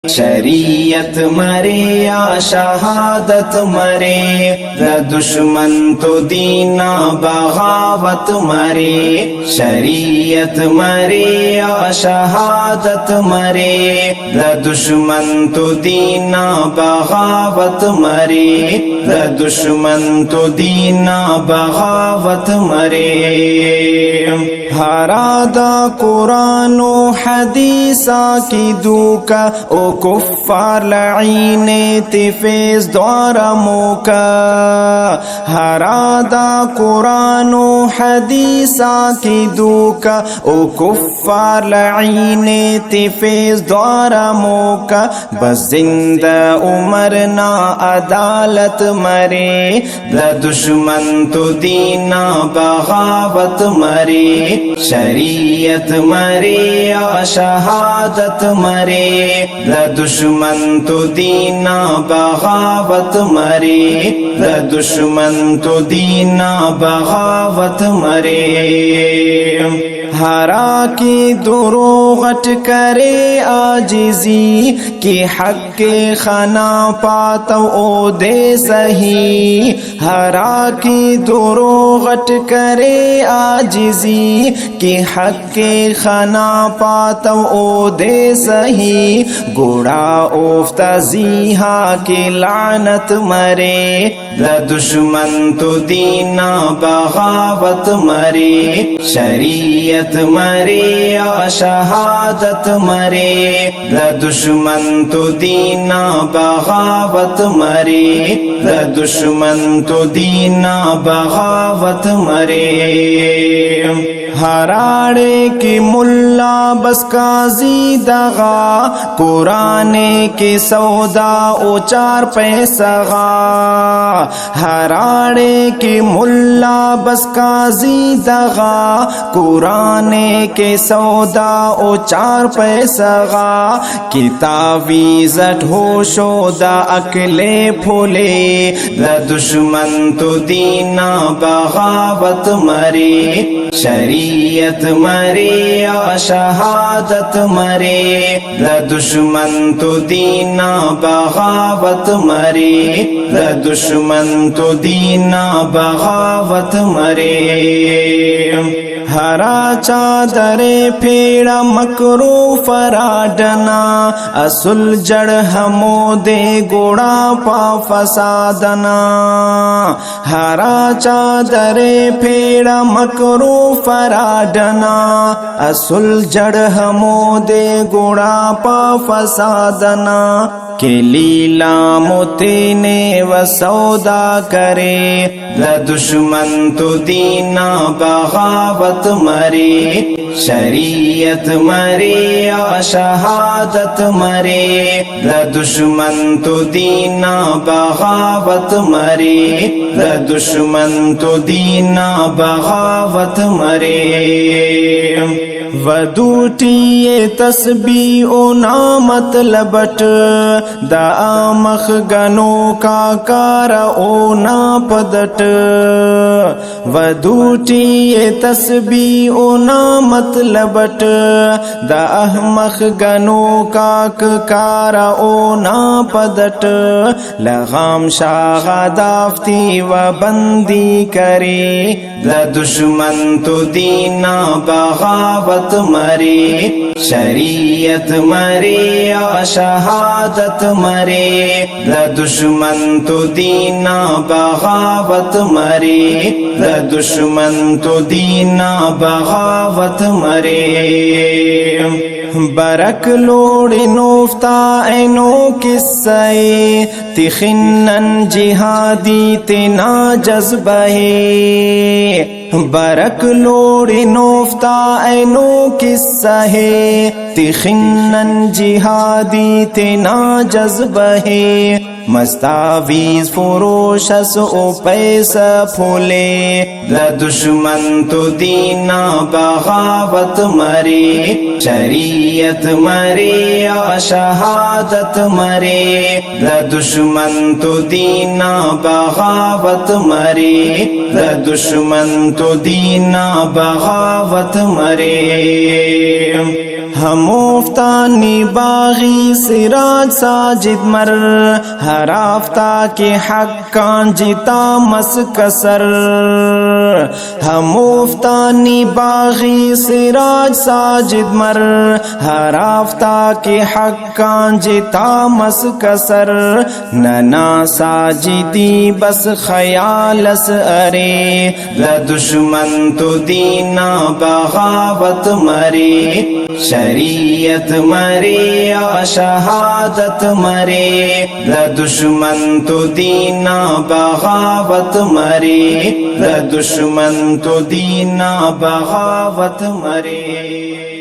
شریعت مرے یا شہادت مرے، دا دشمن تو دینا بغاوت مرے، شریعت مرے یا شہادت مرے، دا دشمن تو دینا بغاوت مرے، دا دشمن تو دینا بغاوت مرے۔ ہرادا قرآن و حدیثا کی دوکا او کفار لعین تفیز دوارا موکا، ہرادا قرآن و حدیثا کی دوکا او کفار لعین تفیز دوارا موکا، بس زندہ عمر نا عدالت مرے، دا دشمن تو دینا بغاوت مرے، شریعت مرے یا شہادت مرے، دا دشمن تو دینا بغاوت مرے، دا دشمن تو دینا بغاوت مرے۔ ہرا کی دروغٹ کرے عاجزی کی حق کے خنا پاتو او دے سہی، ہرا کی دروغٹ کرے عاجزی کی حق کے خنا پاتو او دے سہی، گوڑا اوفتا زیہا کی لعنت مرے، دا دشمن تو دینا بغاوت مرے، شریعت مرے یا شہادت مرے، دا دشمن تو دینا بغاوت مرے، دا دشمن تو دینا بغاوت مرے۔ ہراڑے کی ملا بس قاضی دغا، قرآن کے سودا او چار پیسہ غا، ہراڑے کی ملا بس قاضی دغا، قرآن کے سودا او چار پیسہ غا، کتابی زٹ ہو شودا اکلے پھولے، دا دشمن تو دینا بغاوت مرے، شریعت مرے یا شہادت مرے، دا دشمن تو دینا بغاوت مرے، دا دشمن تو دینا بغاوت مرے۔ ہرا چادر پھیڑا مکرو فراڈنا، اصل جڑ ہمو دے گوڑا پا فسادنا، ہرا چادر پھیڑا مکرو فراڈنا، اصل جڑ ہمو دے گوڑا پا فسادنا، کہ لیلا موتینے و سودا کرے، دا دشمن تو دینا بغاوت مرے، شریعت مرے یا شہادت مرے، دا دشمن تو دینا بغاوت مرے، دا دشمن تو دینا بغاوت مرے۔ ودوٹی تسبیح و نامطلبٹ، دا آمخ گنو کا کار او نا پدٹ، ودوٹی تسبیح و نامطلبٹ، دا احمخ گنو کا کار او نا پدٹ، لغام شاغ دافتی و بندی کرے، دا دشمن تو دینا بغاوت مرے، شریعت مرے یا شہادت مرے، دا دشمن تو دینا بغاوت مرے، دا دشمن تو دینا بغاوت مرے۔ برک لوڑ نوفتا اینو قصے، تخنن جہادی تنا جذبہ، برک لوڑ نوفتا اینو قصے، تخنن جہادی تنا جذبہ، مستاویز فروش اس او پیسہ پھولے، دا دشمن تو دینا بغاوت مرے، شریعت مرے یا شہادت مرے، دا دشمن تو دینا بغاوت مرے، دا دشمن تو دینا بغاوت مرے۔ ہم مفتانی باغی سراج ساجد مر ہر آفتہ کے حق کان جیتا مس کسر ہم مفتانی باغی سراج ساجد مر ہر آفتہ کے حق کان جیتا مس کسر ننا ساجدی بس خیالس ارے دشمن تو دینا بغاوت مرے شریعت مرے یا شہادت مرے دشمن تو دینا بغاوت مرے دشمن تو دینا بغاوت مرے.